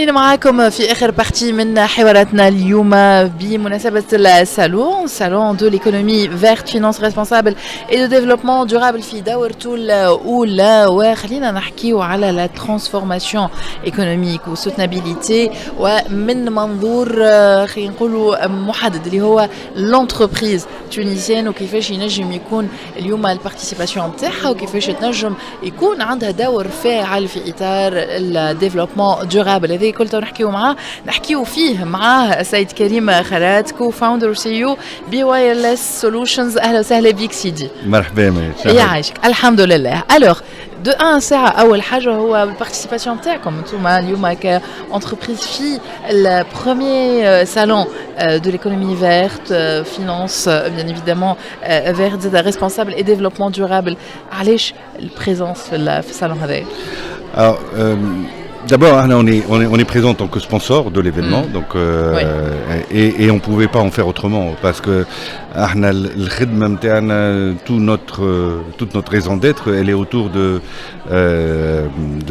أنا معاكم في آخر بارتي من حواراتنا اليوم بمناسبة الصالون دو l'économie verte, finance responsable et de développement durable في دورته الأولى. وخلينا نحكيو على la transformation économique و soutenabilité ومن منظور خلينا نقولوا محدد اللي هو l'entreprise tunisienne وكيفاش ينجم يكون اليوم البارتيسيباسيون نتاعها وكيفاش تنجم يكون عندها دور فاعل في إطار الديفلوبمون دورابل. هذا كل نحكيو فيه مع السيد كريم خرات كو فاوندر سي او بي وايرلس سولوشنز. اهلا وسهلا بك سيدي. مرحبا يعيشك. الحمد لله. الوغ دو ان ساعه اول حاجه هو البارتيسيباسيون تاعكم انتوما اليوم كونتربريز في البروميير salon de l'économie verte, finance bien évidemment verte, responsable et développement durable. علاش البريزونس في الصالون هذا؟ D'abord, on est présent en tant que sponsor de l'événement, donc oui. et on pouvait pas en faire autrement parce que toute notre raison d'être, elle est autour de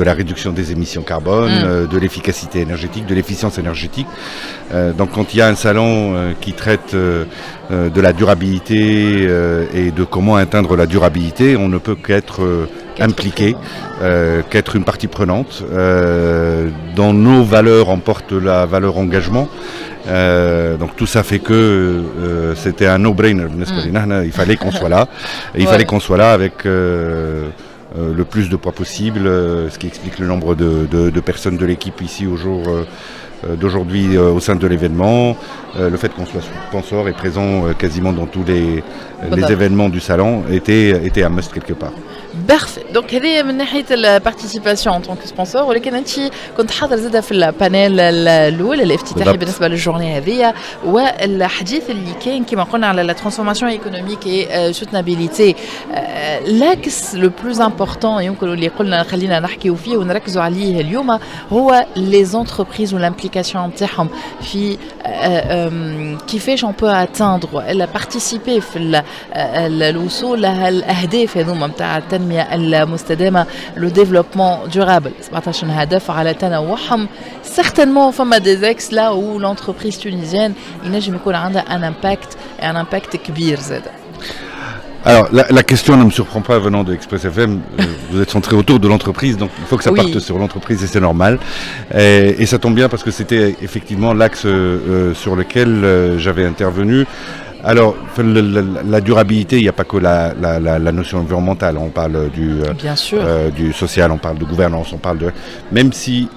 la réduction des émissions carbone, de l'efficacité énergétique, de l'efficience énergétique. Donc, quand il y a un salon qui traite de la durabilité et de comment atteindre la durabilité, on ne peut qu'être impliqué, qu'être une partie prenante. Dans nos valeurs, on porte la valeur engagement. Donc tout ça fait que c'était un no-brainer. Il fallait qu'on soit là. Et il fallait qu'on soit là avec le plus de poids possible, ce qui explique le nombre de personnes de l'équipe ici d'aujourd'hui au sein de l'événement, le fait qu'on soit sponsor et présent quasiment dans tous les événements du salon était un must quelque part. Parfait. Donc هذه من ناحية البارتيسيباسيون en tant que sponsor. ولكن أنت كنت حاضر زادة في البانيل الأول الافتتاحي بالنسبة للجورني هذه والحديث اللي كان كما قلنا على la transformation économique et soutenabilité. l'axe le plus important يمكن اللي قلنا خلينا نحكيو فيه ونركزوا عليه اليوم هو les entreprises والimplication نتاعهم في كيفاش on peut atteindre participer في الوصول لهالأهداف هذوما نتاع التنمية المستدامة لو ديفلوبمون دورابل 17 هدف على تنوعهم. certainement فما des axes là où l'entreprise tunisienne ينجم يكون عندها un impact كبير زاد. Alors, la question ne me surprend pas venant de Express FM. Vous êtes centré autour de l'entreprise, donc il faut que ça parte sur l'entreprise et c'est normal. Et ça tombe bien parce que c'était effectivement l'axe sur lequel j'avais intervenu. Alors, la durabilité, il n'y a pas que la notion environnementale. On parle du social, on parle de gouvernance, on parle de... Même si,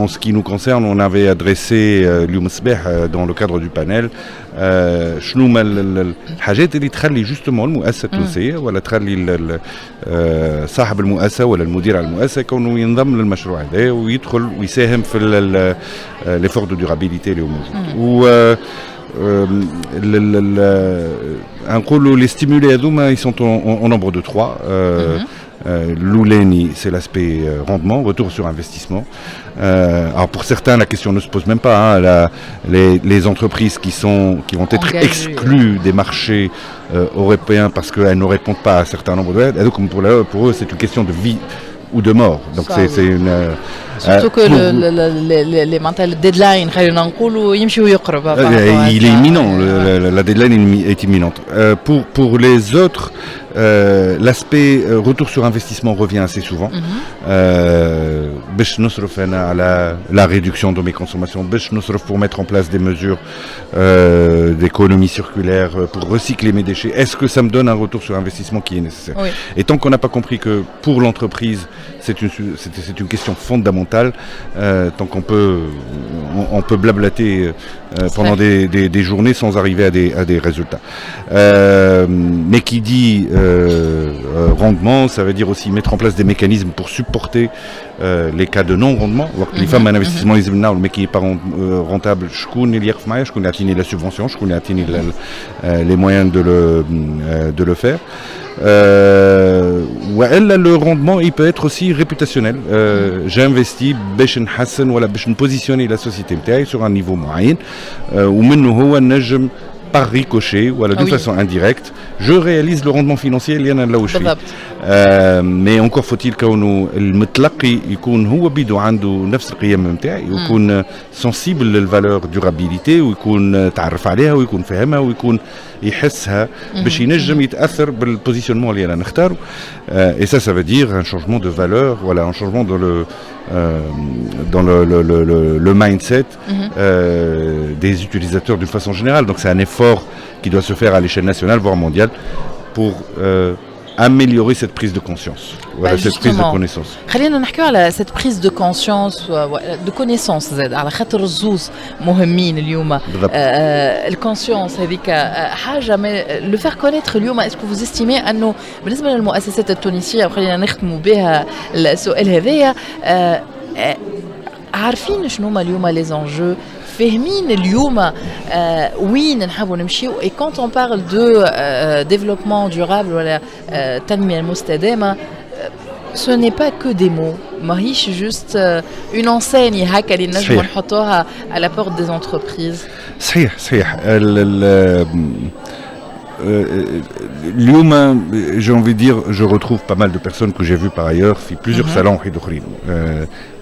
en ce qui nous concerne, on avait adressé l'UMSBEH dans le cadre du panel, شنو ما الحاجات اللي تخلي جوستومون المؤسسة التونسية ولا تخلي صاحب المؤسسة ولا المدير على المؤسسة كونه ينضم للمشروع هذا ويدخل ويساهم في l'effort de durabilité اللي هو موجود. Les stimuli هذوما ils sont en nombre de 3. L'Ouleni, c'est l'aspect rendement, retour sur investissement. Alors pour certains, la question ne se pose même pas. Les entreprises qui vont être exclues des marchés européens parce qu'elles ne répondent pas à un certain nombre de aides. Et donc pour eux, c'est une question de vie ou de mort. Donc c'est une... Surtout que les mentales deadline, il est imminent, la deadline est imminente. Pour les autres, l'aspect retour sur investissement revient assez souvent. باش نصرف أنا على la réduction de mes consommations, باش نصرف pour mettre en place des mesures d'économie circulaire, pour recycler mes déchets. Est-ce que ça me donne un retour sur investissement qui est nécessaire? Et tant qu'on n'a pas compris que pour l'entreprise, c'est une question fondamentale, tant qu'on peut blablater pendant des journées sans arriver à des résultats. Mais qui dit rendement, ça veut dire aussi mettre en place des mécanismes pour supporter les cas de non-rendement. Les femmes un investissement mais qui n'est pas rentable, je connais la subvention, je connais les moyens de le faire. Le rendement il peut être aussi réputationnel. J'ai investi باش نحسن ولا باش نبوزيشني la société نتاعي sur un niveau معين ومنه هو نجم par ricochet ou de façon indirecte je réalise le rendement financier اللي انا نلوج فيه. mais encore faut-il كونه المتلقي يكون هو بيدو عنده نفس القيم نتاعي ويكون سنسيبل للفالور دورابيليتي ويكون تعرف عليها ويكون فاهمها ويكون يحسها باش ينجم يتاثر بالبوزيشنمون اللي انا نختاره. et ça veut dire un changement de valeur, voilà, un changement dans le mindset des utilisateurs d'une façon générale. Donc c'est un effort qui doit se faire à l'échelle nationale, voire mondiale, pour améliorer cette prise de conscience, voilà, cette prise de connaissance. خلينا نحكيو على cette prise de conscience de connaissance زاد على خاطر الزوز مهمين اليوم. الكونسيونس هذيك حاجه لو فير كونيتر اليوم. اسكو vous estimez انه بالنسبه للمؤسسات التونسيه وخلينا نختموا بها السؤال هذايا عارفين شنو هما اليوم لي زونجو فاهمين اليوم وين نحبوا نمشيو. et quand on parle de développement durable ولا التنميه المستدامه ce n'est pas que des mots, ماهيش juste une enseigne هكا اللي نجموا نحطوها à la porte des entreprises. صحيح اليوم j'ai envie de dire, je retrouve pas mal de personnes que j'ai vues par ailleurs في plusieurs salons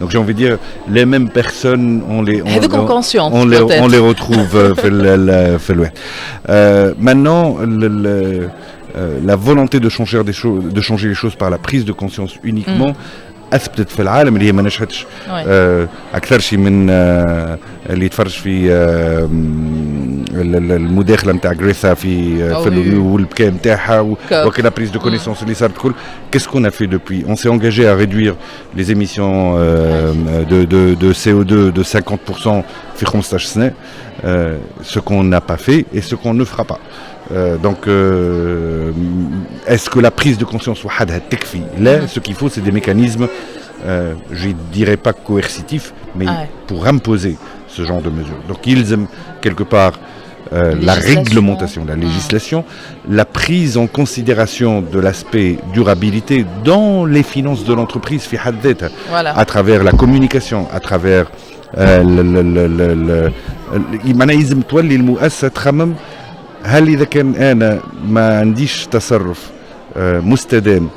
donc j'ai envie de dire les mêmes personnes on les retrouve في الواحد. maintenant la volonté de changer les choses par la prise de conscience uniquement اثبتت في العالم اللي هي ما نجحتش اكثر شيء من اللي يتفرج في المداخله نتاع غريثا في والبكاء نتاعها وكل بريز دو كونيسونس اللي صارت كل. qu'est-ce qu'on a fait depuis? On s'est engagé à réduire les émissions de CO2 de 50% في 15 سنه, ce qu'on n'a pas fait et ce qu'on ne fera pas. Donc est-ce que la prise de conscience وحدها تكفي؟ لا, ce qu'il faut c'est des mécanismes je ne dirais pas coercitifs mais pour imposer ce genre de mesures. Donc ils aiment quelque part la réglementation, la législation, la prise en considération de l'aspect durabilité dans les finances de l'entreprise à travers la communication, à travers المنايزم تولي المؤسسة تخمم هل إذا كان أنا ما عنديش تصرف مستدام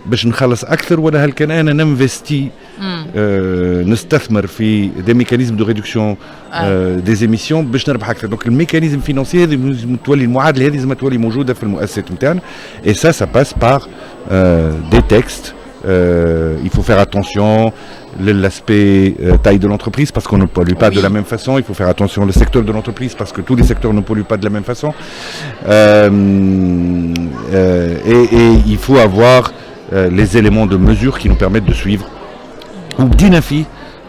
باش نخلص أكثر, ولا هل كان أنا ننفستي نستثمر في des mécanismes de réduction des émissions باش نربح أكثر. donc الميكانيزم فينانسي هذه لازم تولي, المعادلة هذه لازم تولي موجودة في المؤسسات نتاعنا. et ça passe par des textes. Il faut faire attention l'aspect taille de l'entreprise parce qu'on ne pollue pas de la même façon. Il faut faire attention le secteur de l'entreprise parce que tous les secteurs ne polluent pas de la même façon. Et il faut avoir les éléments de mesure qui nous permettent de suivre. ou d'INAFI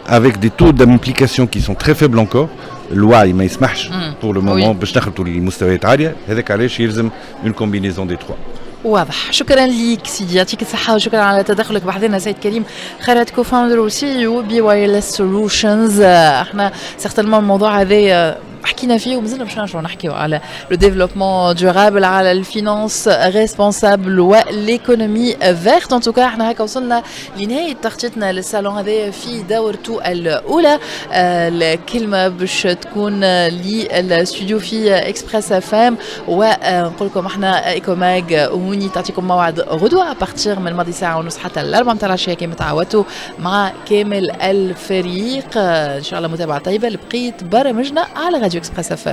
avec des taux d'implication qui sont très faibles encore. الوعي ما يسمحش pour le moment باش نخلطوا لمستويات عاليه. هذاك علاش يلزم une combinaison des trois. واضح. شكرا ليك سيدي, يعطيك الصحة وشكرا على تدخلك بحضرنا سيد كريم خيرت كوفاوندر وسي او بي وايرلس سولوشنز. احنا سيغتالمون الموضوع هذا حكينا فيه ومازلنا باش نرجعوا نحكيو على لو ديفلوبمون دورابل, على الفينانس ريسبونسابل والايكونومي فيرت. ان توكا احنا هكا وصلنا لنهايه تغطيتنا للصالون هذا في دورته الاولى. الكلمه باش تكون للاستوديو في اكسبريس اف ام, ونقول لكم احنا ايكوماج هوني تعطيكم موعد غدوه ابارتيغ من الماضي ساعه ونص حتى الاربعه نتاع العشيه كما تعودتوا مع كامل الفريق. ان شاء الله متابعه طيبه لبقيه برامجنا على راديو اكسبريس اف ام.